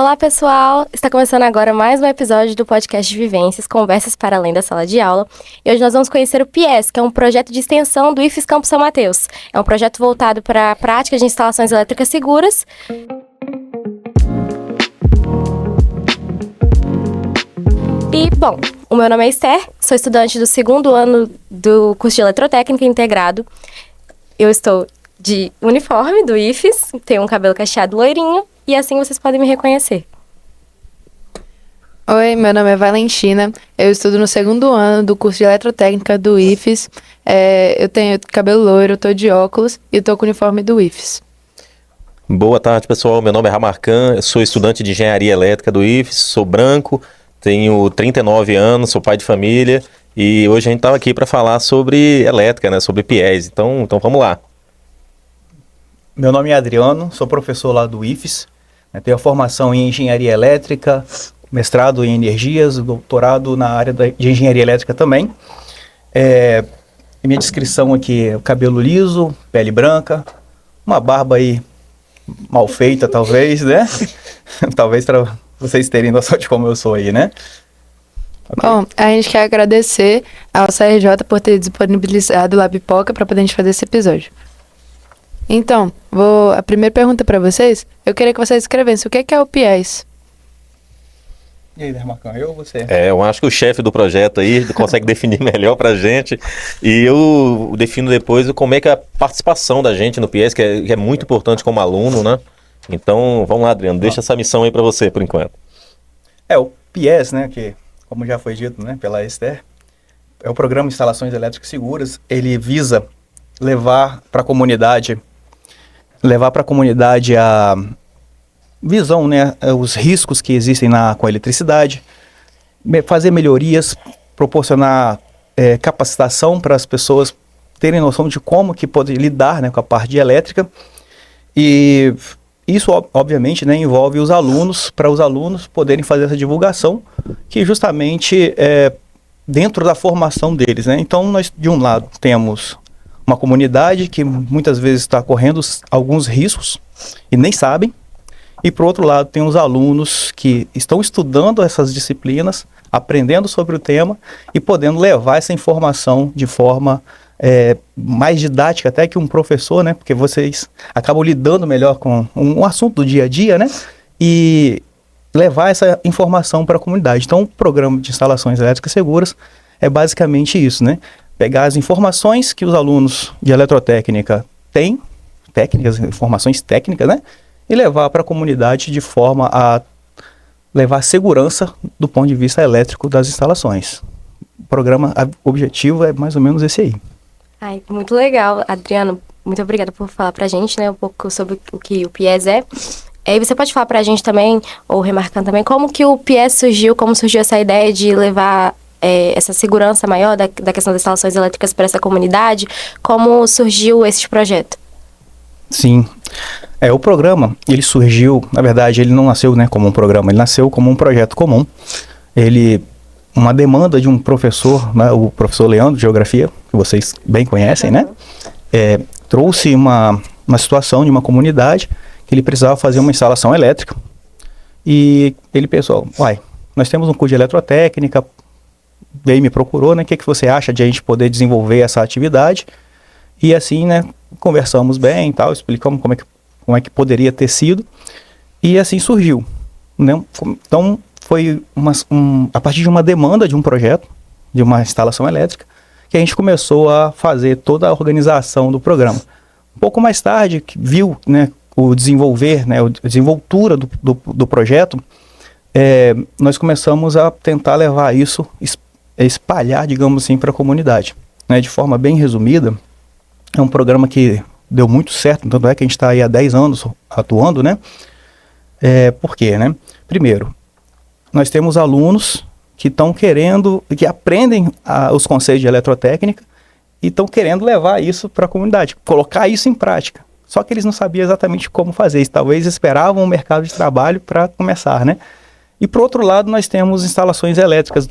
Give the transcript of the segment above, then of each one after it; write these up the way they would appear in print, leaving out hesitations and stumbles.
Olá, pessoal! Está começando agora mais um episódio do podcast de Vivências, Conversas para Além da Sala de Aula. E hoje nós vamos conhecer o PIES, que é um projeto de extensão do IFES Campo São Mateus. É um projeto voltado para a prática de instalações elétricas seguras. E, bom, o meu nome é Esther, sou estudante do segundo ano do curso de Eletrotécnica Integrado. Eu estou de uniforme do IFES, tenho um cabelo cacheado loirinho, e assim vocês podem me reconhecer. Oi, meu nome é Valentina, eu estudo no segundo ano do curso de Eletrotécnica do IFES. Eu tenho cabelo loiro, tô de óculos e tô com o uniforme do IFES. Boa tarde, pessoal, meu nome é Ramarcan, eu sou estudante de Engenharia Elétrica do IFES, sou branco, tenho 39 anos, sou pai de família e hoje a gente estava aqui para falar sobre elétrica, né, sobre PIES, então vamos lá. Meu nome é Adriano, sou professor lá do IFES, tenho a formação em Engenharia Elétrica, mestrado em Energias, doutorado na área de Engenharia Elétrica também. Minha descrição aqui é cabelo liso, pele branca, uma barba aí mal feita talvez, né? Talvez para vocês terem noção de como eu sou aí, né? Okay. Bom, a gente quer agradecer ao CRJ por ter disponibilizado lá a pipoca para poder a gente fazer esse episódio. Então, a primeira pergunta para vocês, eu queria que vocês escrevessem o que é o PIES. E aí, Marcão, eu ou você? Eu acho que o chefe do projeto aí consegue definir melhor pra gente e eu defino depois como é que é a participação da gente no PIES, que é muito importante como aluno, né? Então, vamos lá, Adriano, deixa essa missão aí pra você por enquanto. O PIES, né, que como já foi dito, né, pela Esther, é o Programa de Instalações Elétricas Seguras. Ele visa levar para a comunidade a visão, né, os riscos que existem com a eletricidade, fazer melhorias, proporcionar capacitação para as pessoas terem noção de como que pode lidar, né, com a parte elétrica. E isso, obviamente, né, envolve os alunos, para os alunos poderem fazer essa divulgação, que justamente é dentro da formação deles, né? Então, nós, de um lado, temos uma comunidade que muitas vezes está correndo alguns riscos e nem sabem. E, por outro lado, tem os alunos que estão estudando essas disciplinas, aprendendo sobre o tema e podendo levar essa informação de forma mais didática até que um professor, né? Porque vocês acabam lidando melhor com um assunto do dia a dia, né? E levar essa informação para a comunidade. Então, o Programa de Instalações Elétricas Seguras é basicamente isso, né? Pegar as informações que os alunos de eletrotécnica têm, informações técnicas, né? E levar para a comunidade de forma a levar segurança do ponto de vista elétrico das instalações. O programa, o objetivo é mais ou menos esse aí. Ai, muito legal, Adriano. Muito obrigada por falar pra gente, né, um pouco sobre o que o PIES é. E você pode falar pra gente também, ou remarcando também, como que o PIES surgiu, como surgiu essa ideia de levar essa segurança maior da questão das instalações elétricas para essa comunidade, como surgiu esse projeto? Sim, o programa, ele surgiu, na verdade, ele não nasceu, né, como um programa, ele nasceu como um projeto comum. Uma demanda de um professor, né, o professor Leandro, de Geografia, que vocês bem conhecem, né, trouxe uma situação de uma comunidade que ele precisava fazer uma instalação elétrica. E ele pensou, nós temos um curso de eletrotécnica, veio e me procurou, né, o que você acha de a gente poder desenvolver essa atividade? E assim, né, conversamos bem e tal, explicamos como é que poderia ter sido, e assim surgiu, né? Então, foi a partir de uma demanda de um projeto, de uma instalação elétrica, que a gente começou a fazer toda a organização do programa. Um pouco mais tarde, que viu, né, o desenvolver, né, a desenvoltura do projeto, nós começamos a tentar levar isso, espalhar, digamos assim, para a comunidade. Né? De forma bem resumida, é um programa que deu muito certo, tanto é que a gente está aí há 10 anos atuando, né? Por quê, né? Primeiro, nós temos alunos que estão querendo, que aprendem os conceitos de eletrotécnica e estão querendo levar isso para a comunidade, colocar isso em prática. Só que eles não sabiam exatamente como fazer isso, talvez esperavam o mercado de trabalho para começar, né? E por outro lado, nós temos instalações elétricas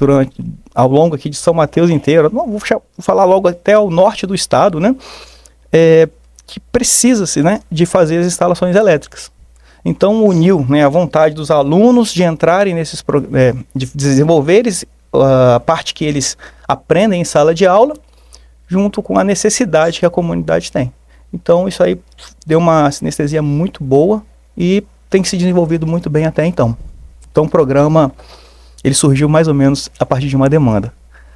ao longo aqui de São Mateus inteiro, vou falar logo até ao norte do estado, né? Que precisa-se, né, de fazer as instalações elétricas. Então uniu, né, a vontade dos alunos de entrarem de desenvolverem a parte que eles aprendem em sala de aula, junto com a necessidade que a comunidade tem. Então isso aí deu uma sinestesia muito boa e tem se desenvolvido muito bem até então. Então o programa ele surgiu mais ou menos a partir de uma demanda.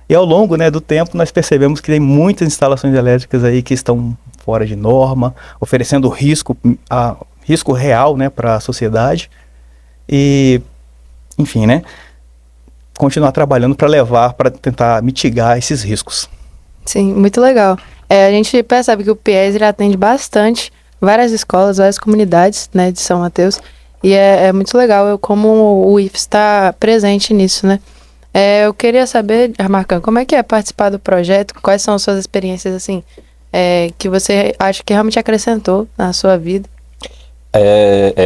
E ao longo, né, do tempo nós percebemos que tem muitas instalações elétricas aí que estão fora de norma, oferecendo risco real, né, para a sociedade. E, enfim, né, continuar trabalhando para tentar mitigar esses riscos. Sim, muito legal. A gente percebe que o PIES ele atende bastante várias escolas, várias comunidades, né, de São Mateus. E é muito legal como o IFES está presente nisso, né? Eu queria saber, Marcão, como é que é participar do projeto? Quais são as suas experiências, assim, que você acha que realmente acrescentou na sua vida?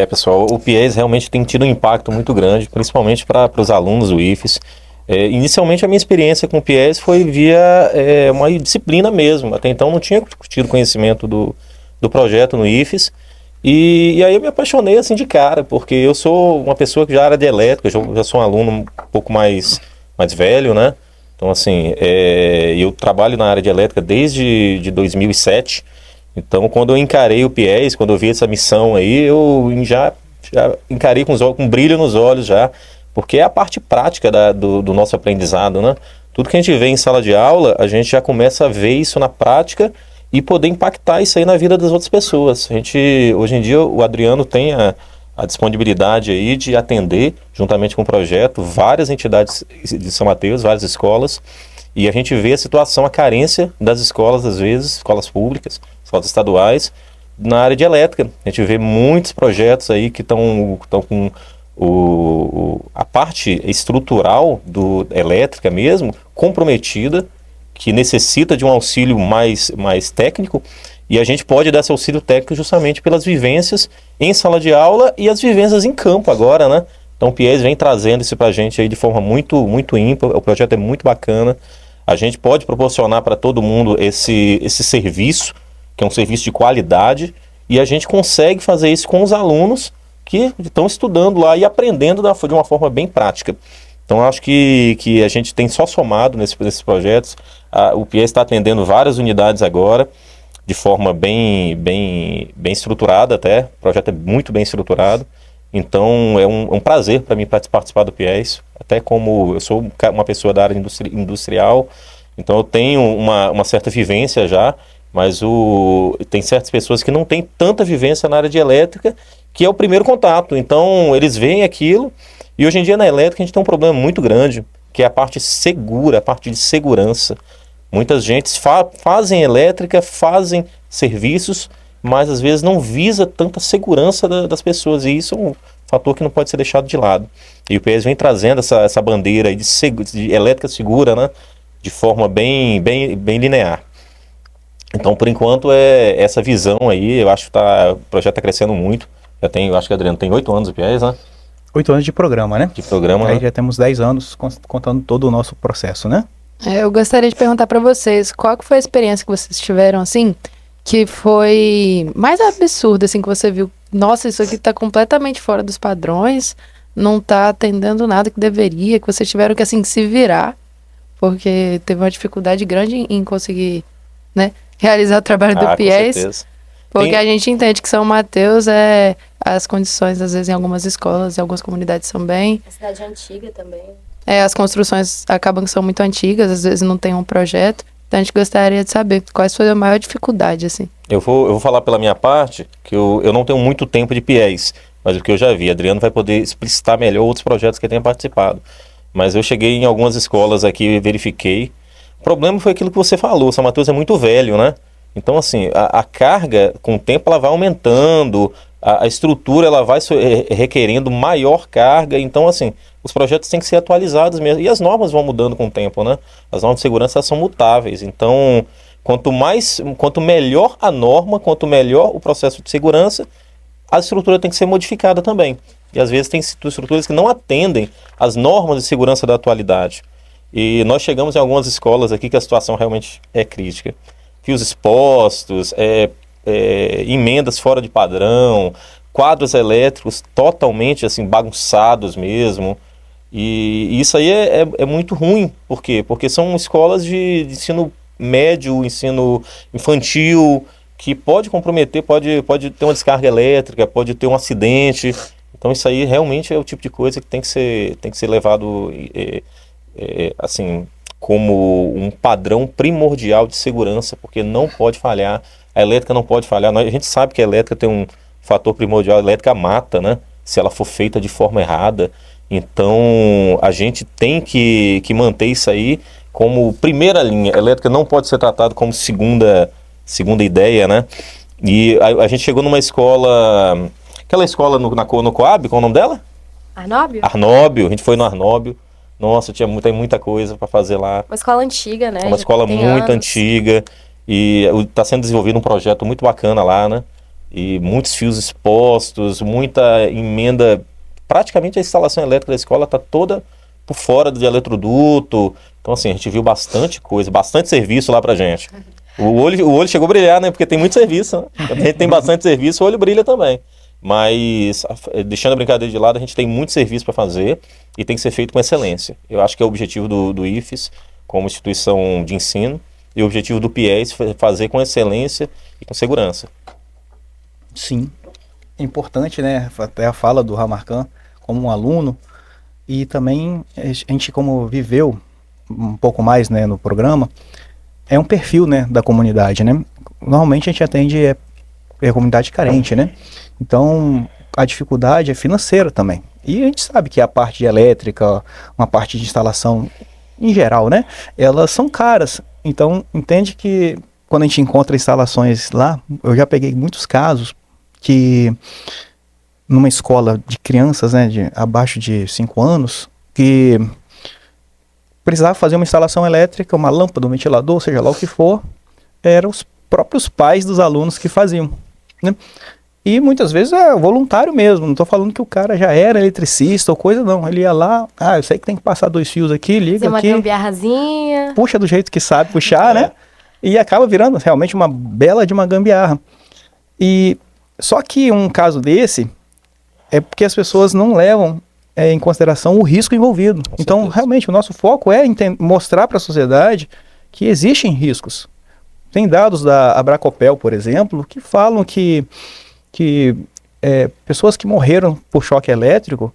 Pessoal, o PIES realmente tem tido um impacto muito grande, principalmente para os alunos do IFES. Inicialmente a minha experiência com o PIES foi via uma disciplina mesmo. Até então não tinha tido conhecimento do projeto no IFES. E aí eu me apaixonei assim de cara, porque eu sou uma pessoa que já era de elétrica, já sou um aluno um pouco mais velho, né? Então assim, eu trabalho na área de elétrica desde 2007. Então quando eu encarei o PIES, quando eu vi essa missão aí, eu já encarei com brilho nos olhos já, porque é a parte prática do nosso aprendizado, né? Tudo que a gente vê em sala de aula, a gente já começa a ver isso na prática e poder impactar isso aí na vida das outras pessoas. Hoje em dia, o Adriano tem a disponibilidade aí de atender, juntamente com o projeto, várias entidades de São Mateus, várias escolas, e a gente vê a situação, a carência das escolas, às vezes, escolas públicas, escolas estaduais, na área de elétrica. A gente vê muitos projetos aí que estão com a parte estrutural elétrica mesmo, comprometida, que necessita de um auxílio mais técnico, e a gente pode dar esse auxílio técnico justamente pelas vivências em sala de aula e as vivências em campo agora, né? Então o PIES vem trazendo isso pra gente aí de forma muito, muito ímpar. O projeto é muito bacana. A gente pode proporcionar para todo mundo esse serviço, que é um serviço de qualidade, e a gente consegue fazer isso com os alunos que estão estudando lá e aprendendo de uma forma bem prática. Então acho que a gente tem só somado nesses projetos. O PIES está atendendo várias unidades agora, de forma bem estruturada até. O projeto é muito bem estruturado. Então é um prazer para mim participar do PIES, até como eu sou uma pessoa da área industrial, então eu tenho uma certa vivência já, mas tem certas pessoas que não têm tanta vivência na área de elétrica, que é o primeiro contato. Então eles veem aquilo. E hoje em dia na elétrica a gente tem um problema muito grande, que é a parte segura, a parte de segurança. Muitas gentes fazem elétrica, fazem serviços, mas às vezes não visa tanta segurança das pessoas, e isso é um fator que não pode ser deixado de lado. E o PIES vem trazendo essa bandeira aí de elétrica segura, né, de forma bem linear. Então, por enquanto, é essa visão aí. Eu acho que o projeto está crescendo muito. Eu acho que o Adriano tem 8 anos o PIES, né? 8 anos de programa, né? De programa, aí né? Já temos 10 anos contando todo o nosso processo, né? Eu gostaria de perguntar para vocês, qual que foi a experiência que vocês tiveram, assim, que foi mais absurda, assim, que você viu? Nossa, isso aqui tá completamente fora dos padrões, não tá atendendo nada que deveria, que vocês tiveram que, assim, se virar, porque teve uma dificuldade grande em conseguir, né, realizar o trabalho do PIES. Com certeza. Porque a gente entende que São Mateus as condições, às vezes, em algumas escolas, em algumas comunidades são bem... A cidade antiga também. As construções acabam que são muito antigas, às vezes não tem um projeto. Então a gente gostaria de saber qual foi a maior dificuldade, assim. Eu vou falar pela minha parte, que eu não tenho muito tempo de PIES, mas o que eu já vi, Adriano vai poder explicitar melhor outros projetos que ele tenha participado. Mas eu cheguei em algumas escolas aqui e verifiquei. O problema foi aquilo que você falou, São Mateus é muito velho, né? Então, assim, a carga, com o tempo, ela vai aumentando, a estrutura, ela vai requerendo maior carga. Então, assim, os projetos têm que ser atualizados mesmo. E as normas vão mudando com o tempo, né? As normas de segurança são mutáveis. Então, quanto melhor a norma, quanto melhor o processo de segurança, a estrutura tem que ser modificada também. E, às vezes, tem estruturas que não atendem às normas de segurança da atualidade. E nós chegamos em algumas escolas aqui que a situação realmente é crítica. Fios expostos, emendas fora de padrão, quadros elétricos totalmente assim bagunçados mesmo. E isso aí é muito ruim. Por quê? Porque são escolas de ensino médio, ensino infantil, que pode comprometer, pode ter uma descarga elétrica, pode ter um acidente. Então isso aí realmente é o tipo de coisa que tem que ser levado assim, como um padrão primordial de segurança, porque não pode falhar, a elétrica não pode falhar. A gente sabe que a elétrica tem um fator primordial, a elétrica mata, né? Se ela for feita de forma errada. Então a gente tem que manter isso aí como primeira linha. A elétrica não pode ser tratada como segunda ideia, né? E a gente chegou numa escola, aquela escola no Coab, qual é o nome dela? Arnóbio? Arnóbio, a gente foi no Arnóbio. Nossa, tem muita coisa para fazer lá. Uma escola antiga, né? É uma escola tem muito anos. antiga e está sendo desenvolvido um projeto muito bacana lá, né? E muitos fios expostos, muita emenda. Praticamente a instalação elétrica da escola está toda por fora de eletroduto. Então, assim, a gente viu bastante coisa, bastante serviço lá pra gente. O olho chegou a brilhar, né? Porque tem muito serviço, né? Quando a gente tem bastante serviço, o olho brilha também. Mas, deixando a brincadeira de lado, a gente tem muito serviço para fazer e tem que ser feito com excelência. Eu acho que é o objetivo do IFES, como instituição de ensino, e o objetivo do PIES fazer com excelência e com segurança. Sim, é importante, né? Até a fala do Ramarcan como um aluno, e também a gente, como viveu um pouco mais, né, no programa, é um perfil, né, da comunidade, né? Normalmente a gente atende a comunidade carente, né? Então a dificuldade é financeira também. E a gente sabe que a parte de elétrica, uma parte de instalação em geral, né? Elas são caras. Então entende que quando a gente encontra instalações lá, eu já peguei muitos casos que numa escola de crianças, né, abaixo de 5 anos, que precisava fazer uma instalação elétrica, uma lâmpada, um ventilador, seja lá o que for, eram os próprios pais dos alunos que faziam, né? E muitas vezes é voluntário mesmo, não estou falando que o cara já era eletricista ou coisa, não. Ele ia lá, eu sei que tem que passar 2 fios aqui, liga Fazer uma aqui, gambiarrazinha. puxa do jeito que sabe puxar, né? E acaba virando realmente uma bela de uma gambiarra. E só que um caso desse é porque as pessoas não levam em consideração o risco envolvido. Então, realmente, o nosso foco é mostrar para a sociedade que existem riscos. Tem dados da Abracopel, por exemplo, que falam que pessoas que morreram por choque elétrico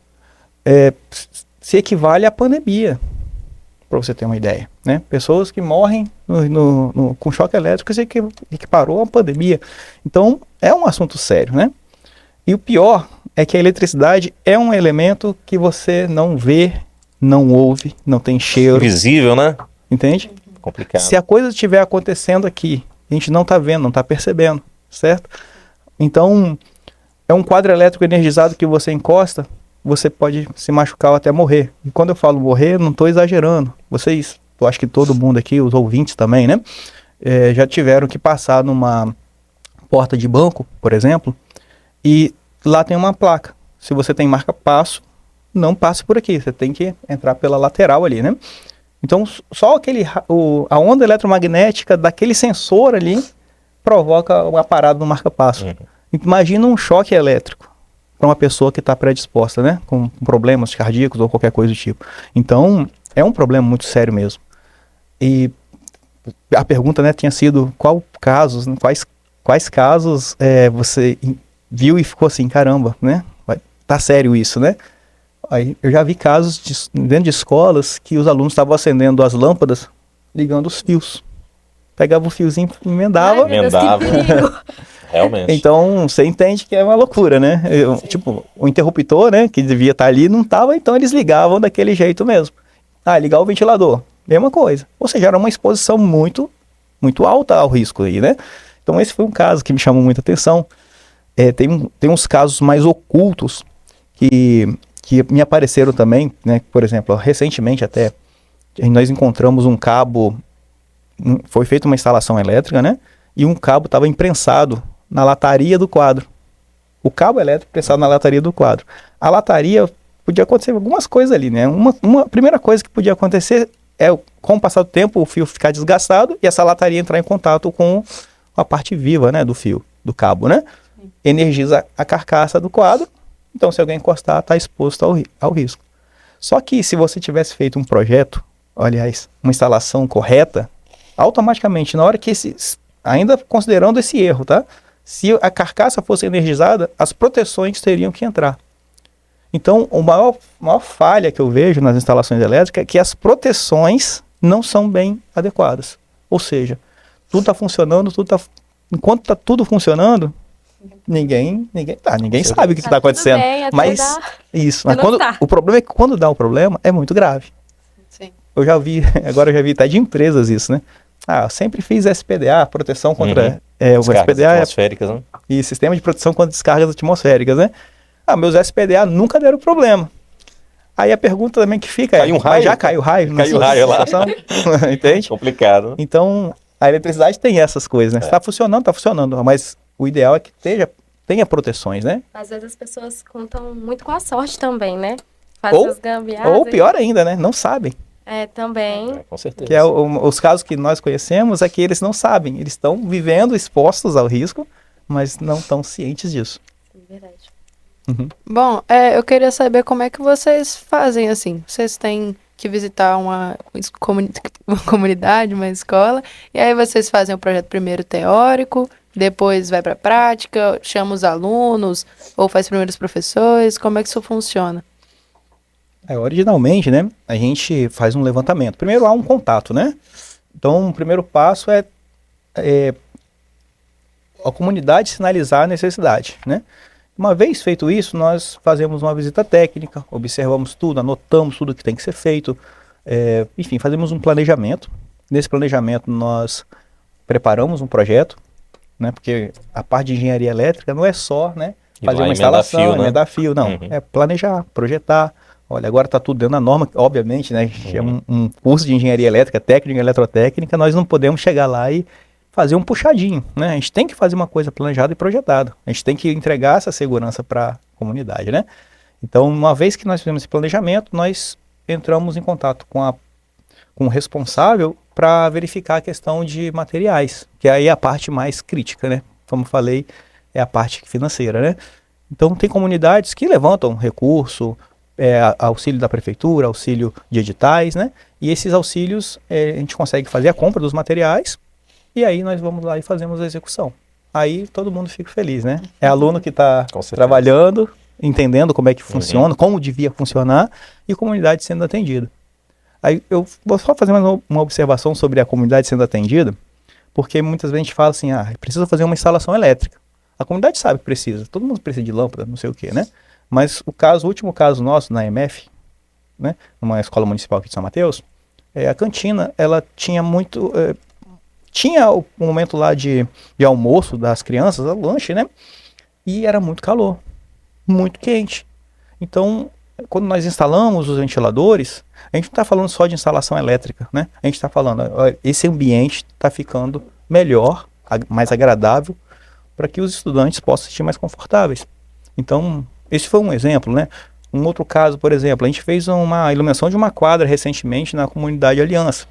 se equivale à pandemia, para você ter uma ideia, né? Pessoas que morrem com choque elétrico se equiparou a uma pandemia. Então, é um assunto sério, né? E o pior é que a eletricidade é um elemento que você não vê, não ouve, não tem cheiro. Invisível, né? Entende? Complicado. Se a coisa estiver acontecendo aqui, a gente não está vendo, não está percebendo, certo? Então, é um quadro elétrico energizado que você encosta, você pode se machucar ou até morrer. E quando eu falo morrer, não estou exagerando. Vocês, eu acho que todo mundo aqui, os ouvintes também, né? Já tiveram que passar numa porta de banco, por exemplo, e lá tem uma placa. Se você tem marca-passo, não passe por aqui. Você tem que entrar pela lateral ali, né? Então, só a onda eletromagnética daquele sensor ali provoca uma parada no marca-passo. Imagina um choque elétrico para uma pessoa que está predisposta, né? Com problemas cardíacos ou qualquer coisa do tipo. Então, é um problema muito sério mesmo. E a pergunta, né, tinha sido quais casos você viu e ficou assim, caramba, né? Tá sério isso, né? Aí eu já vi casos dentro de escolas que os alunos estavam acendendo as lâmpadas, ligando os fios. Pegava o fiozinho e emendava. Ai, meu Deus, que perigo. Realmente. Então, você entende que é uma loucura, né? Tipo, o interruptor, né, que devia estar ali, não estava, então eles ligavam daquele jeito mesmo. Ligar o ventilador, mesma coisa. Ou seja, era uma exposição muito, muito alta ao risco aí, né? Então, esse foi um caso que me chamou muita atenção. Tem uns casos mais ocultos que me apareceram também, né? Por exemplo, recentemente até, nós encontramos um cabo, foi feita uma instalação elétrica, né? E um cabo estava imprensado na lataria do quadro. O cabo elétrico prensado na lataria do quadro. A lataria, podia acontecer algumas coisas ali, né? Uma primeira coisa que podia acontecer com o passar do tempo, o fio ficar desgastado e essa lataria entrar em contato com a parte viva, né, do fio, do cabo, né? energiza a carcaça do quadro, então se alguém encostar, está exposto ao risco. Só que se você tivesse feito um projeto, aliás, uma instalação correta, automaticamente, na hora que ainda considerando esse erro, tá? Se a carcaça fosse energizada, as proteções teriam que entrar. Então, a maior falha que eu vejo nas instalações elétricas é que as proteções não são bem adequadas. Ou seja, tudo está funcionando, enquanto está tudo funcionando, ninguém sabe o que está acontecendo. Bem, mas o problema é que quando dá o problema, é muito grave. Sim. Agora eu já vi até de empresas isso, né? Eu sempre fiz SPDA, proteção contra... o Descargas SPDA atmosféricas, né? e sistema de proteção contra descargas atmosféricas, né? Meus SPDA nunca deram problema. Aí a pergunta também que fica Caiu um raio? mas já caiu raio? Caiu raio lá. Entende? Complicado, né? Então, a eletricidade tem essas coisas, né? Se tá funcionando, mas o ideal é que tenha proteções, né? Às vezes as pessoas contam muito com a sorte também, né? Fazem as gambiarras. Ou pior ainda, né? Não sabem. Também. Com certeza. Que os casos que nós conhecemos é que eles não sabem. Eles estão vivendo expostos ao risco, mas não estão cientes disso. Verdade. Bom, eu queria saber como é que vocês fazem, assim. Vocês têm que visitar uma comunidade, uma escola, e aí vocês fazem o projeto primeiro teórico, depois vai para a prática, chama os alunos, ou faz primeiro os professores, como é que isso funciona? Originalmente, né, a gente faz um levantamento. Primeiro há um contato, né? Então, o primeiro passo é a comunidade sinalizar a necessidade, né? Uma vez feito isso, nós fazemos uma visita técnica, observamos tudo, anotamos tudo que tem que ser feito, enfim, fazemos um planejamento. Nesse planejamento nós preparamos um projeto, né, porque a parte de engenharia elétrica não é só, né, fazer uma instalação, emendar fio, não. É planejar, projetar. Olha, agora está tudo dentro da norma, obviamente, né, é um curso de engenharia elétrica, técnica, eletrotécnica, nós não podemos chegar lá e fazer um puxadinho, né? A gente tem que fazer uma coisa planejada e projetada. A gente tem que entregar essa segurança para a comunidade, né? Então, uma vez que nós fizemos esse planejamento, nós entramos em contato com o responsável para verificar a questão de materiais, que aí é a parte mais crítica, né? Como falei, é a parte financeira, né? Então, tem comunidades que levantam recurso, auxílio da prefeitura, auxílio de editais, né? E esses auxílios, a gente consegue fazer a compra dos materiais. E aí nós vamos lá e fazemos a execução. Aí todo mundo fica feliz, né? É aluno que está trabalhando, entendendo como é que funciona, como devia funcionar, e a comunidade sendo atendida. Aí eu vou só fazer mais uma observação sobre a comunidade sendo atendida, porque muitas vezes a gente fala assim, precisa fazer uma instalação elétrica. A comunidade sabe que precisa, todo mundo precisa de lâmpada, não sei o quê, né? Mas o último caso nosso na EMF, né, numa escola municipal aqui de São Mateus, a cantina, ela tinha muito... tinha o momento lá de almoço das crianças, o lanche, né? E era muito calor, muito quente. Então, quando nós instalamos os ventiladores, a gente não está falando só de instalação elétrica, né? A gente está falando, esse ambiente está ficando melhor, mais agradável, para que os estudantes possam se sentir mais confortáveis. Então, esse foi um exemplo, né? Um outro caso, por exemplo, a gente fez uma iluminação de uma quadra recentemente na comunidade Aliança.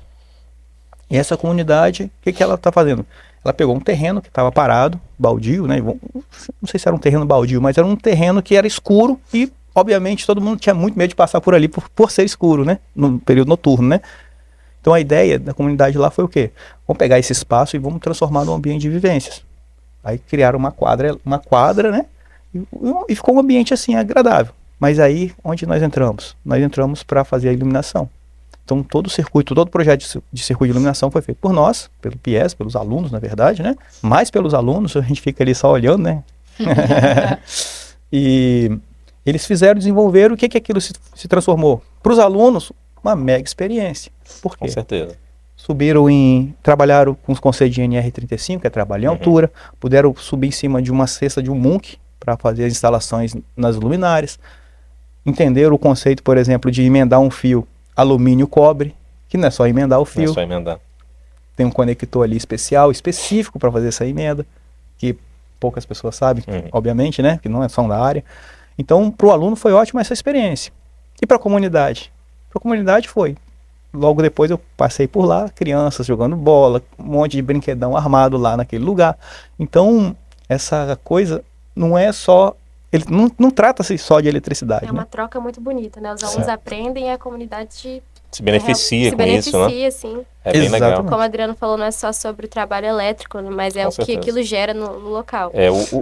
E essa comunidade, o que ela está fazendo? Ela pegou um terreno que estava parado, baldio, né? Não sei se era um terreno baldio, mas era um terreno que era escuro e, obviamente, todo mundo tinha muito medo de passar por ali por ser escuro, né? No período noturno, né? Então a ideia da comunidade lá foi o quê? Vamos pegar esse espaço e vamos transformar num ambiente de vivências. Aí criaram uma quadra, né? E ficou um ambiente assim agradável. Mas aí, onde nós entramos? Nós entramos para fazer a iluminação. Então, todo o projeto de circuito de iluminação foi feito por nós, pelo PIES, pelos alunos, na verdade, né? Mais pelos alunos, a gente fica ali só olhando, né? E eles desenvolveram o que aquilo se transformou. Para os alunos, uma mega experiência. Por quê? Com certeza. Trabalharam com os conceitos de NR35, que é trabalho em altura, puderam subir em cima de uma cesta de um MUNC para fazer as instalações nas luminárias, entenderam o conceito, por exemplo, de emendar um fio alumínio-cobre, que não é só emendar o fio. Não é só emendar. Tem um conector ali específico para fazer essa emenda, que poucas pessoas sabem, obviamente, né? Que não são da área. Então, para o aluno foi ótima essa experiência. E para a comunidade? Para a comunidade foi. Logo depois eu passei por lá, crianças jogando bola, um monte de brinquedão armado lá naquele lugar. Então, essa coisa não é só... Ele não trata-se só de eletricidade, É uma né? troca muito bonita, né? Os alunos aprendem e a comunidade Se beneficia se com isso, né? beneficia, sim. É bem legal. Exatamente. Como o Adriano falou, não é só sobre o trabalho elétrico, né, mas é Com o que certeza. aquilo gera no local.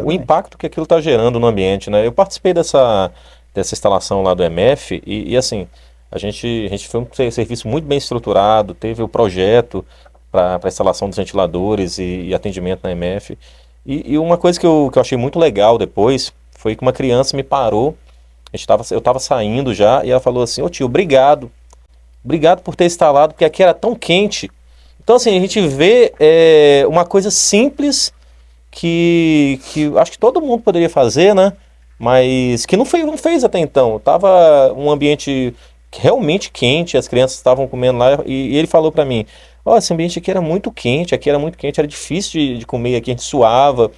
O impacto que aquilo está gerando no ambiente, né? Eu participei dessa instalação lá do MF e assim, a gente foi um serviço muito bem estruturado, teve o projeto para a instalação dos ventiladores e atendimento na MF. E uma coisa que eu achei muito legal depois foi que uma criança me parou, eu estava saindo já, e ela falou assim, ô tio, obrigado por ter instalado, porque aqui era tão quente. Então assim, a gente vê uma coisa simples que acho que todo mundo poderia fazer, né? Mas que não fez até então. Tava um ambiente realmente quente, as crianças estavam comendo lá e ele falou pra mim, ó, esse ambiente aqui era muito quente, era difícil de comer, aqui a gente suava.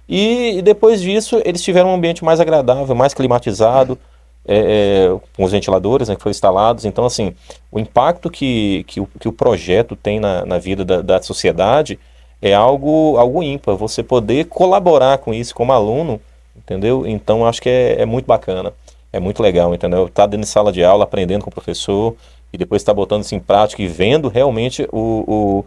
E depois disso eles tiveram um ambiente mais agradável, mais climatizado, com os ventiladores, né, que foram instalados. Então assim, o impacto que o projeto tem na vida da sociedade é algo ímpar, você poder colaborar com isso como aluno, entendeu? Então acho que é muito bacana, é muito legal, entendeu? Tá dentro de sala de aula, aprendendo com o professor, e depois tá botando isso em prática e vendo realmente o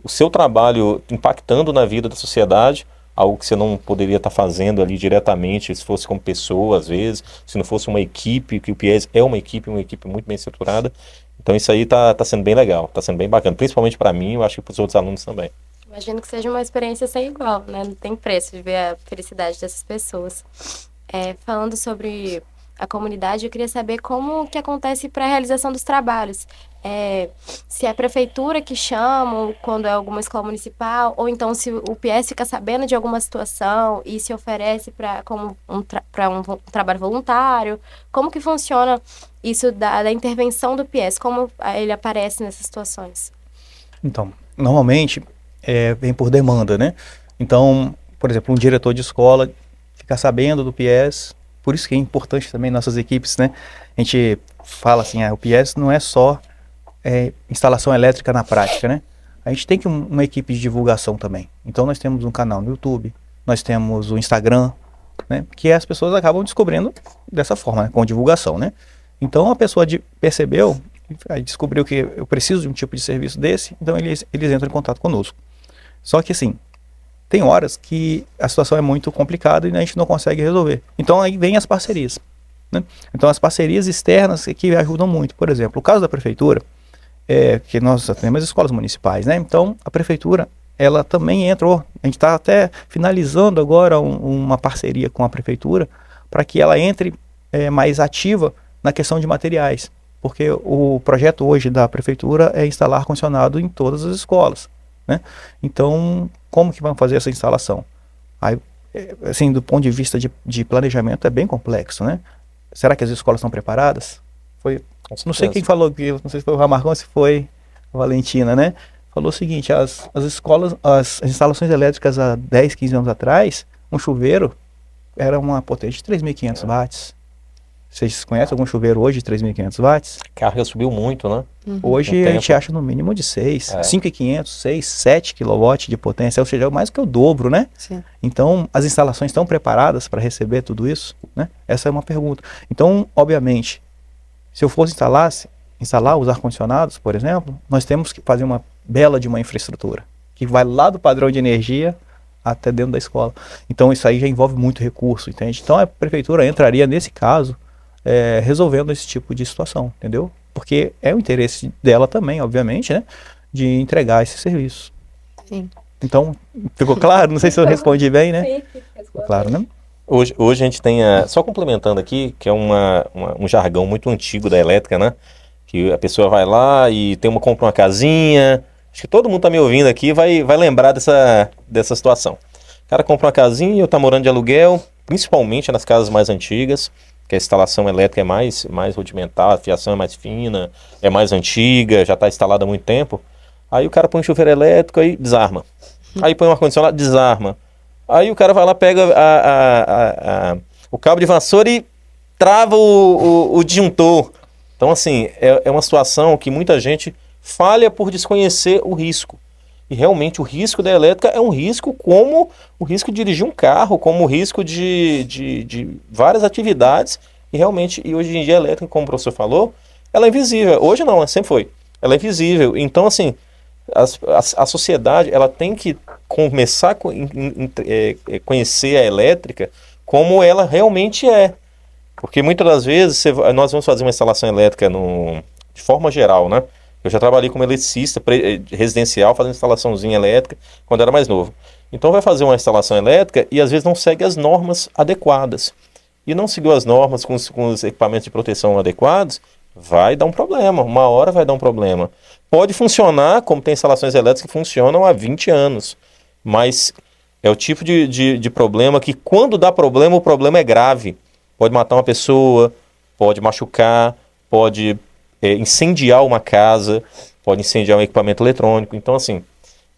seu trabalho impactando na vida da sociedade, algo que você não poderia estar fazendo ali diretamente, se fosse como pessoa, às vezes, se não fosse uma equipe, que o PIES é uma equipe muito bem estruturada. Então isso aí tá sendo bem legal, tá sendo bem bacana, principalmente para mim, eu acho que para os outros alunos também. Imagino que seja uma experiência sem igual, né? Não tem preço de ver a felicidade dessas pessoas. Falando sobre a comunidade, eu queria saber como que acontece para a realização dos trabalhos. Se é a prefeitura que chama, quando é alguma escola municipal, ou então se o PS fica sabendo de alguma situação e se oferece para um trabalho voluntário. Como que funciona isso da intervenção do PS? Como ele aparece nessas situações? Então, normalmente vem por demanda, né? Então, por exemplo, um diretor de escola fica sabendo do PIES, por isso que é importante também nossas equipes, né? A gente fala assim, o PIES não é só instalação elétrica na prática, né? A gente tem uma equipe de divulgação também. Então nós temos um canal no YouTube, nós temos o Instagram, né? Que as pessoas acabam descobrindo dessa forma, né? Com divulgação, né? Então a pessoa percebeu, descobriu que eu preciso de um tipo de serviço desse, então eles entram em contato conosco. Só que assim, tem horas que a situação é muito complicada e a gente não consegue resolver. Então aí vem as parcerias, né? Então as parcerias externas que ajudam muito. Por exemplo, o caso da prefeitura, que nós temos escolas municipais, né? Então a prefeitura, ela também entrou, a gente está até finalizando agora uma parceria com a prefeitura para que ela entre mais ativa na questão de materiais. Porque o projeto hoje da prefeitura é instalar ar-condicionado em todas as escolas, né? Então, como que vamos fazer essa instalação? Aí, assim, do ponto de vista de planejamento, é bem complexo, né? Será que as escolas estão preparadas? Não sei quem falou, não sei se foi o Ramarcão ou se foi a Valentina, né? Falou o seguinte, as escolas, as instalações elétricas há 10, 15 anos atrás, um chuveiro era uma potência de 3.500 watts. Vocês conhecem algum chuveiro hoje de 3.500 watts? A carga subiu muito, né? Hoje a gente acha no mínimo de 6, 5.500, 6, 7 kW de potência, ou seja, mais que o dobro, né? Sim. Então, as instalações estão preparadas para receber tudo isso, né? Essa é uma pergunta. Então, obviamente, se eu fosse instalar os ar-condicionados, por exemplo, nós temos que fazer uma bela de uma infraestrutura, que vai lá do padrão de energia até dentro da escola. Então, isso aí já envolve muito recurso, entende? Então, a prefeitura entraria nesse caso, resolvendo esse tipo de situação, entendeu? Porque é o interesse dela também, obviamente, né, de entregar esse serviço. Sim. Então, ficou claro? Não sei se eu respondi bem, né? Ficou claro, né? Hoje a gente tem, só complementando aqui, que é um jargão muito antigo da elétrica, né? Que a pessoa vai lá e compra uma casinha. Acho que todo mundo tá me ouvindo aqui vai lembrar dessa situação. O cara compra uma casinha, ou tá morando de aluguel, principalmente nas casas mais antigas, que a instalação elétrica é mais rudimentar, a fiação é mais fina, é mais antiga, já está instalada há muito tempo. Aí o cara põe um chuveiro elétrico e desarma. Aí põe um ar-condicionado, desarma. Aí o cara vai lá, pega o cabo de vassoura e trava o disjuntor. Então, assim, é uma situação que muita gente falha por desconhecer o risco. E realmente o risco da elétrica é um risco como o risco de dirigir um carro, como o risco de várias atividades. E realmente, e hoje em dia a elétrica, como o professor falou, ela é invisível. Hoje não, sempre foi. Ela é invisível. Então, assim, a sociedade ela tem que começar a conhecer a elétrica como ela realmente é. Porque muitas das vezes nós vamos fazer uma instalação elétrica de forma geral, né? Eu já trabalhei como eletricista residencial, fazendo instalaçãozinha elétrica, quando era mais novo. Então vai fazer uma instalação elétrica e às vezes não segue as normas adequadas. E não seguiu as normas com os equipamentos de proteção adequados, vai dar um problema. Uma hora vai dar um problema. Pode funcionar, como tem instalações elétricas que funcionam há 20 anos. Mas é o tipo de problema que quando dá problema, o problema é grave. Pode matar uma pessoa, pode machucar, pode incendiar uma casa, pode incendiar um equipamento eletrônico. Então, assim,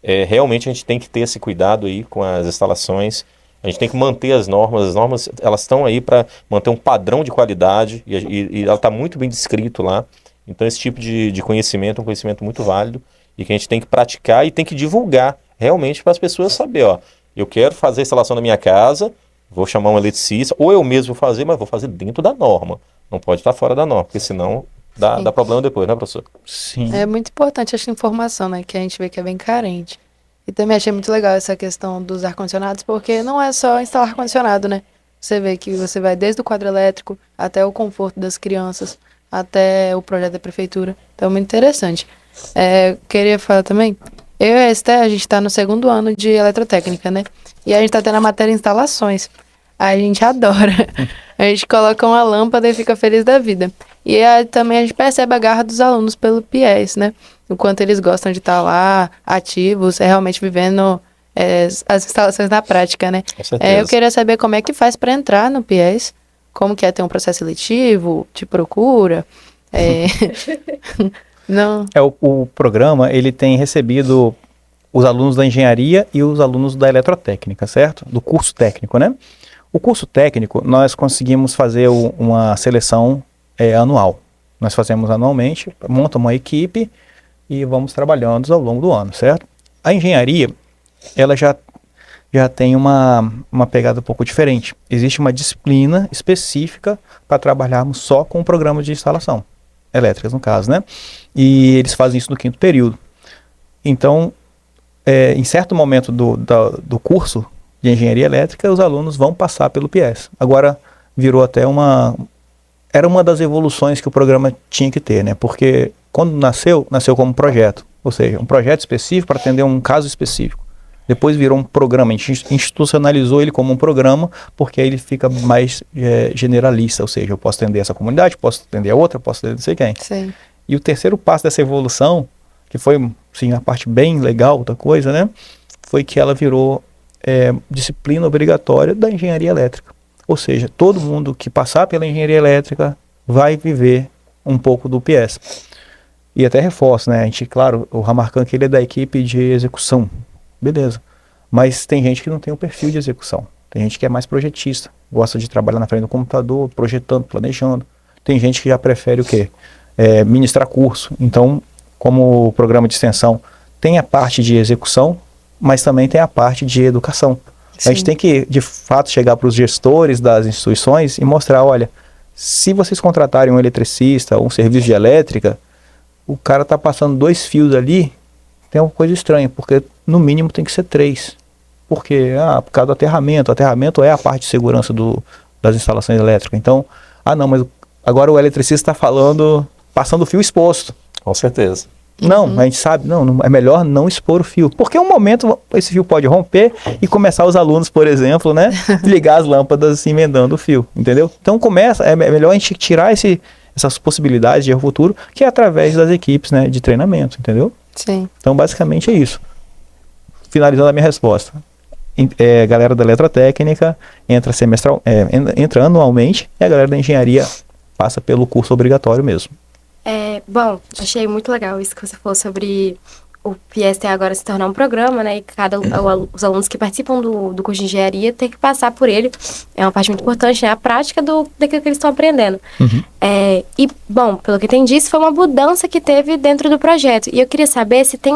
realmente a gente tem que ter esse cuidado aí com as instalações. A gente tem que manter as normas elas estão aí para manter um padrão de qualidade e ela está muito bem descrito lá. Então esse tipo de conhecimento é um conhecimento muito válido e que a gente tem que praticar e tem que divulgar realmente para as pessoas saber, ó, eu quero fazer a instalação na minha casa, vou chamar um eletricista, ou eu mesmo vou fazer, mas vou fazer dentro da norma. Não pode estar fora da norma, porque senão dá problema depois, né, professor? Sim. É muito importante essa informação, né? Que a gente vê que é bem carente. E também achei muito legal essa questão dos ar-condicionados, porque não é só instalar ar-condicionado, né? Você vê que você vai desde o quadro elétrico até o conforto das crianças, até o projeto da prefeitura. Então, muito interessante. Queria falar também, eu e a Esther, a gente está no 2º ano de eletrotécnica, né? E a gente está tendo a matéria instalações. A gente adora. A gente coloca uma lâmpada e fica feliz da vida. E também a gente percebe a garra dos alunos pelo PIES, né? O quanto eles gostam de estar lá, ativos, realmente vivendo as instalações na prática, né? Com certeza. Eu queria saber como é que faz para entrar no PIES, como que é ter um processo seletivo, te procura. Não. O programa, ele tem recebido os alunos da engenharia e os alunos da eletrotécnica, certo? Do curso técnico, né? O curso técnico, nós conseguimos fazer uma seleção anual. Nós fazemos anualmente, montamos uma equipe e vamos trabalhando ao longo do ano, certo? A engenharia, ela já tem uma pegada um pouco diferente. Existe uma disciplina específica para trabalharmos só com o programa de instalação, elétricas no caso, né? E eles fazem isso no 5º período. Então, em certo momento do curso de engenharia elétrica, os alunos vão passar pelo PIES. Agora, virou até era uma das evoluções que o programa tinha que ter, né? Porque quando nasceu como projeto, ou seja, um projeto específico para atender um caso específico. Depois virou um programa, a gente institucionalizou ele como um programa, porque aí ele fica mais generalista, ou seja, eu posso atender essa comunidade, posso atender a outra, posso atender não sei quem. Sim. E o terceiro passo dessa evolução, que foi, sim, a parte bem legal da coisa, né? Foi que ela virou disciplina obrigatória da engenharia elétrica. Ou seja, todo mundo que passar pela engenharia elétrica vai viver um pouco do PIES. E até reforço, né? A gente, claro, o Ramarcan que ele é da equipe de execução. Beleza. Mas tem gente que não tem o perfil de execução. Tem gente que é mais projetista, gosta de trabalhar na frente do computador, projetando, planejando. Tem gente que já prefere o quê? Ministrar curso. Então, como o programa de extensão tem a parte de execução, mas também tem a parte de educação. Sim. A gente tem que, de fato, chegar para os gestores das instituições e mostrar, olha, se vocês contratarem um eletricista ou um serviço de elétrica, o cara está passando 2 fios ali, tem uma coisa estranha, porque no mínimo tem que ser 3. Por quê? Por causa do aterramento. O aterramento é a parte de segurança das instalações elétricas. Então, não, mas agora o eletricista está passando o fio exposto. Com certeza. Não, a gente sabe, não, é melhor não expor o fio. Porque um momento esse fio pode romper e começar os alunos, por exemplo, né, ligar as lâmpadas emendando o fio, entendeu? Então é melhor a gente tirar essas possibilidades de erro futuro, que é através das equipes, né, de treinamento, entendeu? Sim. Então basicamente é isso. Finalizando a minha resposta. Galera da eletrotécnica entra anualmente e a galera da engenharia passa pelo curso obrigatório mesmo. Bom, achei muito legal isso que você falou sobre o PST agora se tornar um programa, né? E os alunos que participam do curso de engenharia têm que passar por ele. É uma parte muito importante, né? A prática daquilo que eles estão aprendendo. Uhum. Bom, pelo que entendi, isso foi uma mudança que teve dentro do projeto. E eu queria saber se tem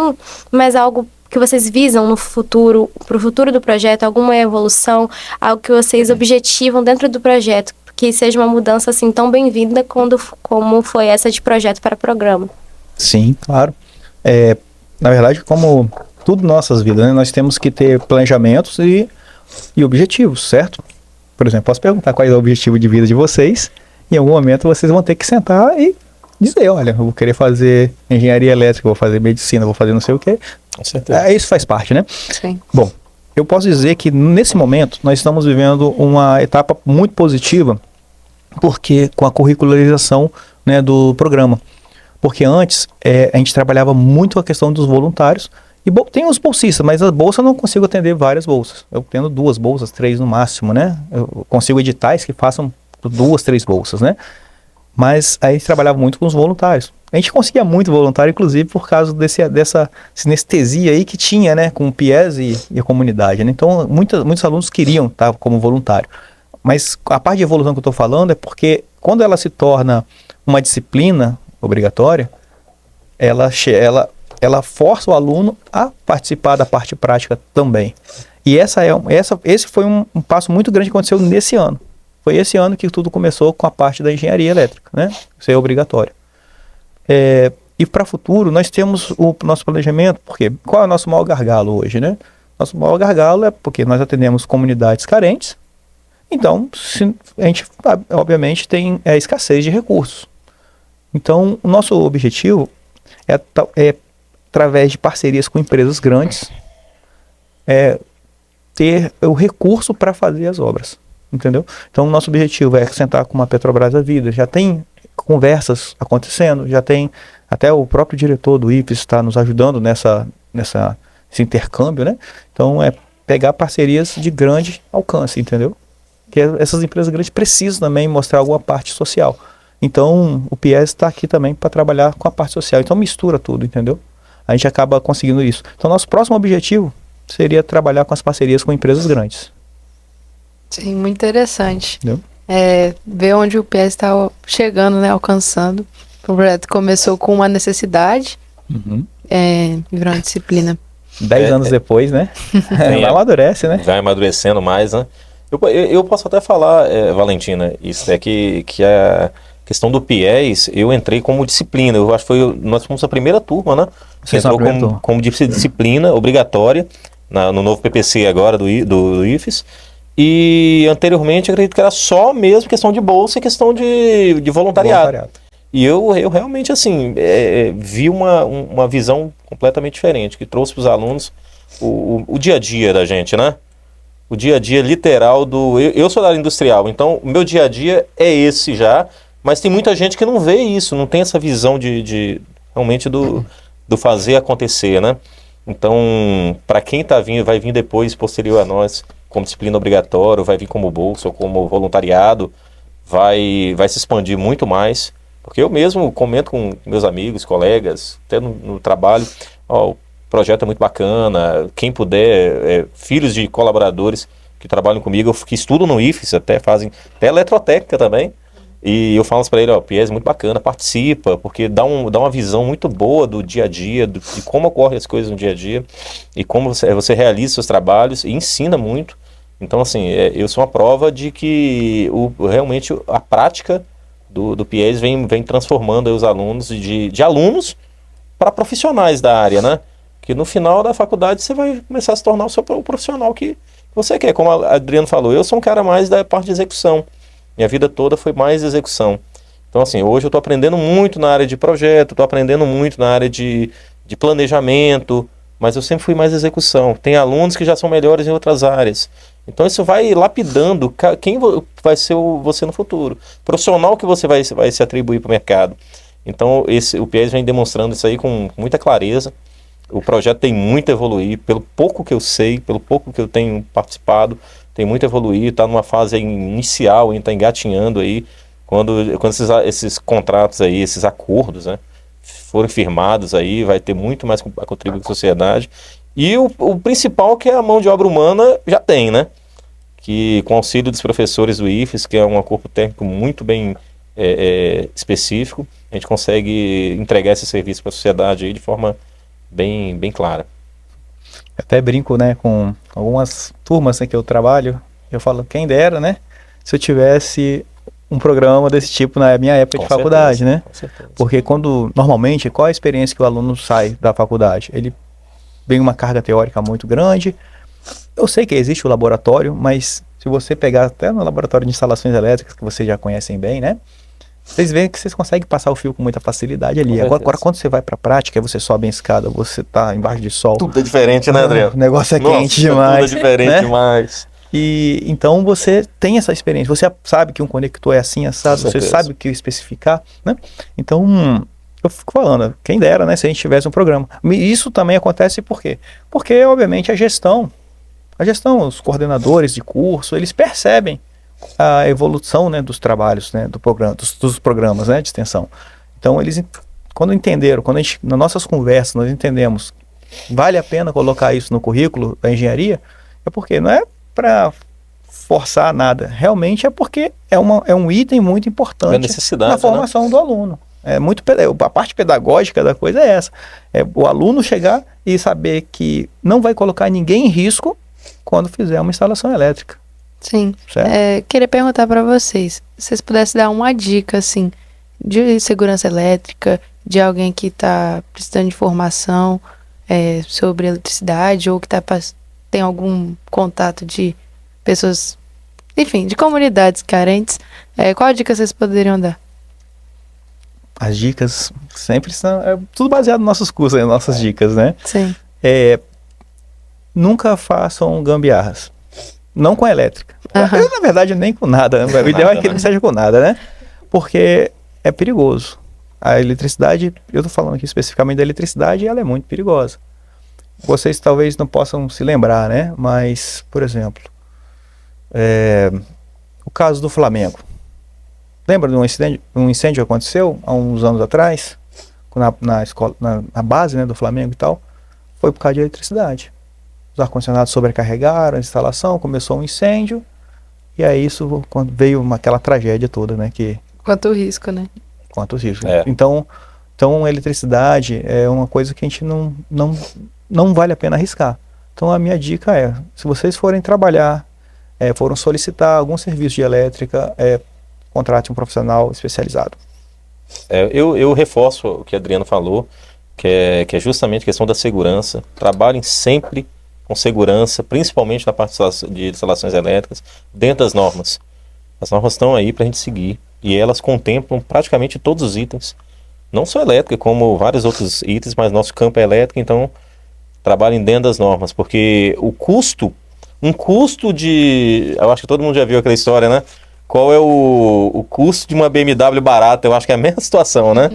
mais algo que vocês visam no futuro, para o futuro do projeto, alguma evolução, algo que vocês objetivam dentro do projeto, que seja uma mudança assim tão bem-vinda como foi essa de projeto para programa? Sim, claro. Na verdade, como tudo em nossas vidas, né, nós temos que ter planejamentos e objetivos, certo? Por exemplo, posso perguntar qual é o objetivo de vida de vocês, e em algum momento vocês vão ter que sentar e dizer, olha, eu vou querer fazer engenharia elétrica, vou fazer medicina, vou fazer não sei o quê. Com certeza. Isso faz parte, né? Sim. Bom, eu posso dizer que nesse momento nós estamos vivendo uma etapa muito positiva, porque com a curricularização, né, do programa. Porque antes a gente trabalhava muito a questão dos voluntários, e tem os bolsistas, mas a bolsa eu não consigo atender várias bolsas. Eu tendo 2 bolsas, 3 no máximo, né? Eu consigo editais que façam 2, 3 bolsas, né? Mas aí a gente trabalhava muito com os voluntários. A gente conseguia muito voluntário, inclusive, por causa dessa sinestesia aí que tinha, né? Com o PIES e a comunidade, né? Então, muitos alunos queriam estar como voluntário. Mas a parte de evolução que eu estou falando é porque quando ela se torna uma disciplina obrigatória, ela força o aluno a participar da parte prática também. E esse foi um passo muito grande que aconteceu nesse ano. Foi esse ano que tudo começou com a parte da engenharia elétrica, né? Isso é obrigatório. E para o futuro, nós temos o nosso planejamento, porque qual é o nosso maior gargalo hoje, né? Nosso maior gargalo é porque nós atendemos comunidades carentes, então a gente, obviamente, tem escassez de recursos. Então, o nosso objetivo é através de parcerias com empresas grandes, ter o recurso para fazer as obras, entendeu? Então, o nosso objetivo é sentar com uma Petrobras da vida, já tem conversas acontecendo, já tem, até o próprio diretor do IFES está nos ajudando nesse intercâmbio, né? Então, é pegar parcerias de grande alcance, entendeu? Que essas empresas grandes precisam também mostrar alguma parte social. Então, o PIES está aqui também para trabalhar com a parte social. Então, mistura tudo, entendeu? A gente acaba conseguindo isso. Então, nosso próximo objetivo seria trabalhar com as parcerias com empresas grandes. Sim, muito interessante. Entendeu? Ver onde o PIES está chegando, né, alcançando. O projeto começou com uma necessidade, virou uma disciplina. 10 anos depois, né? Amadurece, né? Vai amadurecendo mais, né? Eu posso até falar, Valentina, isso é que a questão do PIES, eu entrei como disciplina. Eu acho que nós fomos a primeira turma, né? Você entrou como disciplina obrigatória no novo PPC agora do IFES. E anteriormente, acredito que era só mesmo questão de bolsa e questão de voluntariado. E eu realmente, assim, vi uma visão completamente diferente, que trouxe para os alunos o dia a dia da gente, né? O dia a dia literal eu sou da área industrial, então o meu dia a dia é esse já, mas tem muita gente que não vê isso, não tem essa visão realmente do fazer acontecer, né? Então, para quem vai vir depois, posterior a nós, como disciplina obrigatória, vai vir como bolsa ou como voluntariado, vai se expandir muito mais, porque eu mesmo comento com meus amigos, colegas, até no trabalho, o projeto é muito bacana, quem puder, filhos de colaboradores que trabalham comigo, que estudam no IFES, fazem até eletrotécnica também, e eu falo para ele, PIES é muito bacana, participa, porque dá uma visão muito boa do dia a dia, de como ocorrem as coisas no dia a dia, e como você realiza seus trabalhos, e ensina muito. Então, assim, eu sou uma prova de que realmente a prática do PIES vem transformando aí os alunos de alunos para profissionais da área, né? Que no final da faculdade você vai começar a se tornar o profissional que você quer. Como a Adriano falou, eu sou um cara mais da parte de execução. Minha vida toda foi mais execução. Então, assim, hoje eu estou aprendendo muito na área de projeto, estou aprendendo muito na área de planejamento, mas eu sempre fui mais execução. Tem alunos que já são melhores em outras áreas. Então, isso vai lapidando quem vai ser você no futuro. Profissional que você vai se atribuir para o mercado. Então, o PIES vem demonstrando isso aí com muita clareza. O projeto tem muito a evoluir, pelo pouco que eu sei, pelo pouco que eu tenho participado, tem muito a evoluir, está numa fase inicial, está engatinhando aí, quando esses contratos aí, esses acordos, né, forem firmados aí, vai ter muito mais a contribuir com a sociedade. E o principal, que é a mão de obra humana, já tem, né, que com o auxílio dos professores do IFES, que é um corpo técnico muito bem específico, a gente consegue entregar esse serviço para a sociedade aí de forma bem clara. até brinco, né, com algumas turmas, né, que eu trabalho, eu falo, quem dera, né, se eu tivesse um programa desse tipo na minha época de faculdade, né? Com certeza. Porque normalmente, qual a experiência que o aluno sai da faculdade? Ele vem uma carga teórica muito grande. Eu sei que existe o laboratório, mas se você pegar até no laboratório de instalações elétricas, que vocês já conhecem bem, né? Vocês veem que vocês conseguem passar o fio com muita facilidade ali. Agora, quando você vai para a prática, você sobe em escada, você tá embaixo de sol. Tudo é diferente, né, André? O negócio é quente demais. Tudo é diferente, né? demais. E então você tem essa experiência, você sabe que um conector é assim, assado, você sabe o que especificar, né? Então, eu fico falando, quem dera, né, se a gente tivesse um programa. Isso também acontece por quê? Porque, obviamente, a gestão, os coordenadores de curso, eles percebem a evolução, né, dos trabalhos, né, dos programas, né, de extensão. Então, eles, quando entenderam, nas nossas conversas, nós entendemos, vale a pena colocar isso no currículo da engenharia, é porque não é para forçar nada, realmente é porque é um item muito importante na formação do aluno. A parte pedagógica da coisa é essa, é o aluno chegar e saber que não vai colocar ninguém em risco quando fizer uma instalação elétrica. Sim, queria perguntar para vocês, se vocês pudessem dar uma dica, assim, de segurança elétrica, de alguém que está precisando de informação sobre eletricidade, ou que tem algum contato de pessoas, enfim, de comunidades carentes, qual dica vocês poderiam dar? As dicas sempre são, tudo baseado nos nossos cursos, nas nossas dicas, né? Sim. Nunca façam gambiarras. Não com a elétrica. Eu, na verdade, nem com nada. Né? O ideal é que não seja com nada, né? Porque é perigoso. A eletricidade, eu estou falando aqui especificamente da eletricidade, ela é muito perigosa. Vocês talvez não possam se lembrar, né? Mas, por exemplo, o caso do Flamengo. Lembra de um incêndio que aconteceu há uns anos atrás? Na escola, na base, né, do Flamengo e tal? Foi por causa de eletricidade. Os ar-condicionados sobrecarregaram a instalação, começou um incêndio, e aí isso veio aquela tragédia toda, né? Quanto risco, né? Quanto risco. Então, a eletricidade é uma coisa que a gente não vale a pena arriscar. Então, a minha dica é, se vocês forem trabalhar, foram solicitar algum serviço de elétrica, contrate um profissional especializado. Eu reforço o que o Adriano falou, que é justamente a questão da segurança. Trabalhem sempre com segurança, principalmente na parte de instalações elétricas, dentro das normas. As normas estão aí para a gente seguir, e elas contemplam praticamente todos os itens, não só elétrica, como vários outros itens, mas nosso campo é elétrico, então trabalhem dentro das normas, porque eu acho que todo mundo já viu aquela história, né? Qual é o custo de uma BMW barata? Eu acho que é a mesma situação, né?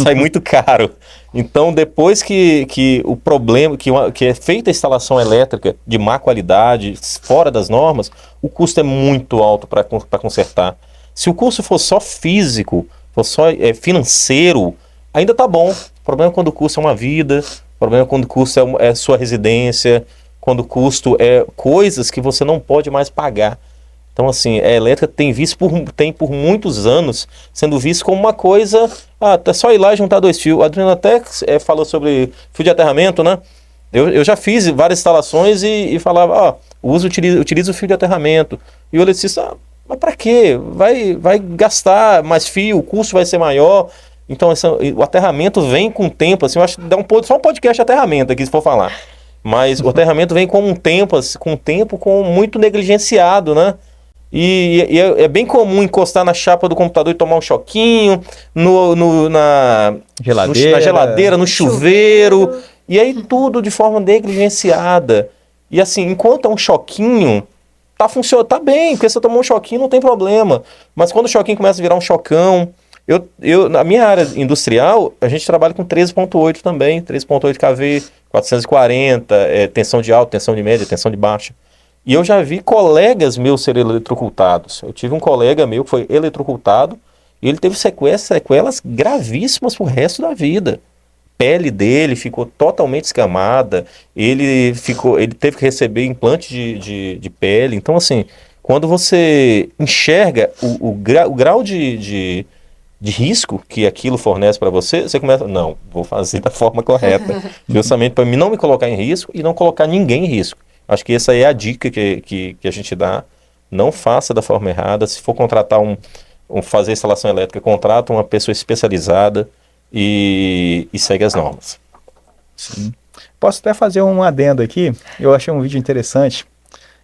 Sai muito caro. Então, depois que o problema, que é feita a instalação elétrica de má qualidade, fora das normas, o custo é muito alto para consertar. Se o custo for só físico, for só financeiro, ainda tá bom. O problema é quando o custo é uma vida, o problema é quando o custo é sua residência, quando o custo é coisas que você não pode mais pagar. Então, assim, a elétrica tem por muitos anos sendo visto como uma coisa, é só ir lá e juntar dois fios. O Adriano até falou sobre fio de aterramento, né? Eu já fiz várias instalações e falava, utiliza o fio de aterramento. E o eletricista, mas para quê? Vai gastar mais fio, o custo vai ser maior. Então, o aterramento vem com o tempo, assim, eu acho que dá só um podcast de aterramento aqui, se for falar. Mas o aterramento vem com um tempo muito negligenciado, né? E é bem comum encostar na chapa do computador e tomar um choquinho, na geladeira, no chuveiro, e aí tudo de forma negligenciada. E assim, enquanto é um choquinho, tá bem, porque se você tomar um choquinho não tem problema. Mas quando o choquinho começa a virar um chocão, na minha área industrial, a gente trabalha com 13.8 também, 13.8 kV, 440, tensão de alta, tensão de média, tensão de baixa. E eu já vi colegas meus serem eletrocutados. Eu tive um colega meu que foi eletrocutado e ele teve sequelas gravíssimas pro resto da vida. A pele dele ficou totalmente escamada, ele teve que receber implante de pele. Então, assim, quando você enxerga o grau de de risco que aquilo fornece para você, você começa, não, vou fazer da forma correta, justamente para não me colocar em risco e não colocar ninguém em risco. Acho que essa é a dica que a gente dá. Não faça da forma errada. Se for contratar fazer instalação elétrica, contrata uma pessoa especializada e segue as normas. Sim. Posso até fazer um adendo aqui. Eu achei um vídeo interessante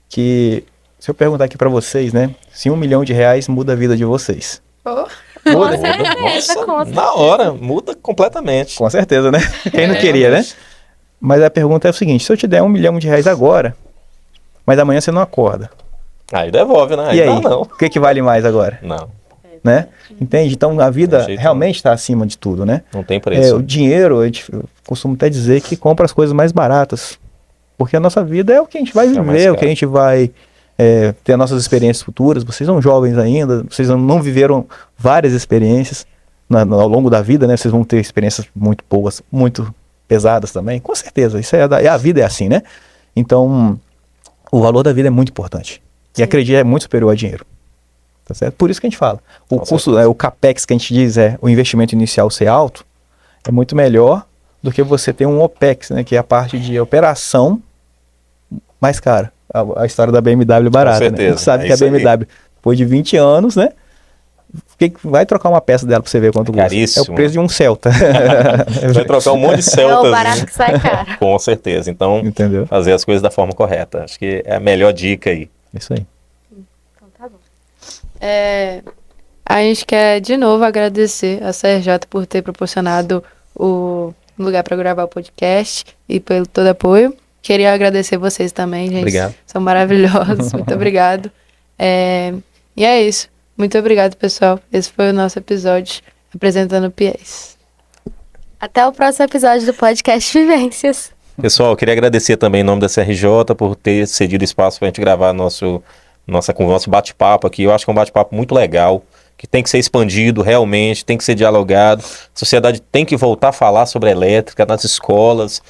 que, se eu perguntar aqui para vocês, né? Se R$1 milhão muda a vida de vocês. Oh. Muda? Nossa, na hora, muda completamente. Com certeza, né? Quem não queria, né? Mas a pergunta é o seguinte, se eu te der R$1 milhão agora, mas amanhã você não acorda. Aí devolve, né? E aí, Não. o que vale mais agora? Não. Né? Entende? Então a vida jeito realmente está acima de tudo, né? Não tem preço. O dinheiro, eu costumo até dizer que compra as coisas mais baratas. Porque a nossa vida é o que a gente vai viver, o que a gente vai ter nossas experiências futuras. Vocês são jovens ainda, vocês não viveram várias experiências ao longo da vida, né? Vocês vão ter experiências muito boas, muito pesadas também. Com certeza, isso a vida é assim, né? Então, o valor da vida é muito importante. Sim. E acreditar é muito superior ao dinheiro. Tá certo? Por isso que a gente fala. O custo, o CAPEX que a gente diz o investimento inicial ser alto, é muito melhor do que você ter um OPEX, né? Que é a parte de operação mais cara. A história da BMW barata, com certeza. Né? A gente sabe que a BMW, depois de 20 anos, né? Vai trocar uma peça dela pra você ver quanto custa. Caríssimo. É o preço de um Celta. Vai trocar um monte de Celtas. É o barato que sai caro. Com certeza. Então, entendeu? Fazer as coisas da forma correta. Acho que é a melhor dica aí. Isso aí. Então tá bom. A gente quer de novo agradecer a CRJ por ter proporcionado o lugar para gravar o podcast e pelo todo apoio. Queria agradecer vocês também, gente. Obrigado. São maravilhosos. Muito obrigado. E é isso. Muito obrigado, pessoal. Esse foi o nosso episódio apresentando o PIES. Até o próximo episódio do podcast Vivências. Pessoal, eu queria agradecer também em nome da CRJ por ter cedido espaço para a gente gravar nosso bate-papo aqui. Eu acho que é um bate-papo muito legal, que tem que ser expandido realmente, tem que ser dialogado. A sociedade tem que voltar a falar sobre elétrica nas escolas,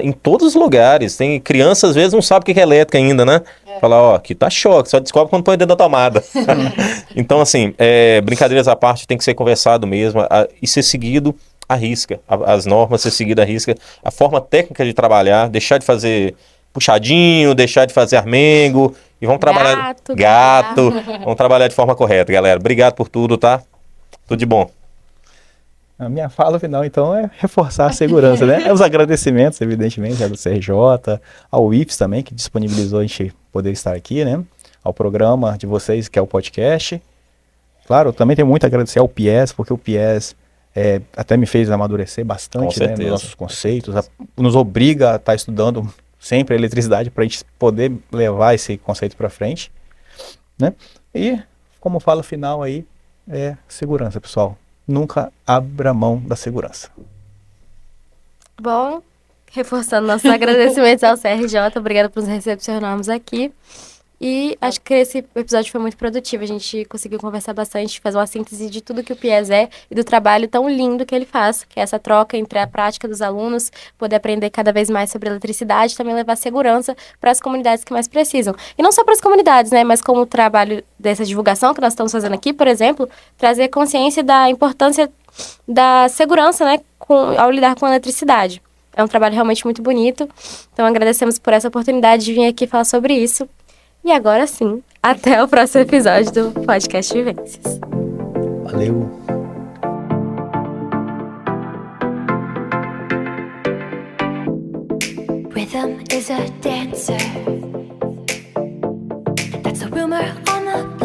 em todos os lugares. Tem crianças, às vezes, não sabem o que é elétrica ainda, né? Fala, aqui tá choque, só descobre quando põe dentro da tomada. Então, assim, brincadeiras à parte, tem que ser conversado mesmo e ser seguido à risca. As normas ser seguidas à risca. A forma técnica de trabalhar, deixar de fazer puxadinho, deixar de fazer armengo e vamos trabalhar... Gato. Vamos trabalhar de forma correta, galera. Obrigado por tudo, tá? Tudo de bom. A minha fala final, então, é reforçar a segurança, né? Os agradecimentos, evidentemente, do CRJ, ao IFES também, que disponibilizou a gente poder estar aqui, né? Ao programa de vocês, que é o podcast. Claro, também tenho muito a agradecer ao PIES, porque o PIES até me fez amadurecer bastante, né, nos nossos conceitos, nos obriga a estar estudando sempre a eletricidade para a gente poder levar esse conceito para frente, né? E, como fala final aí, segurança, pessoal. Nunca abra mão da segurança. Bom, reforçando nossos agradecimentos ao CRJ, obrigada por nos recepcionarmos aqui. E acho que esse episódio foi muito produtivo. A gente conseguiu conversar bastante, fazer uma síntese de tudo que o PIES é e do trabalho tão lindo que ele faz, que é essa troca entre a prática dos alunos, poder aprender cada vez mais sobre eletricidade, também levar segurança para as comunidades que mais precisam. E não só para as comunidades, né, mas como o trabalho dessa divulgação que nós estamos fazendo aqui, por exemplo, trazer consciência da importância da segurança, né, ao lidar com a eletricidade. É um trabalho realmente muito bonito. Então agradecemos por essa oportunidade de vir aqui falar sobre isso. E agora sim, até o próximo episódio do Podcast Vivências. Valeu! Rhythm is a dancer. That's a rumor on the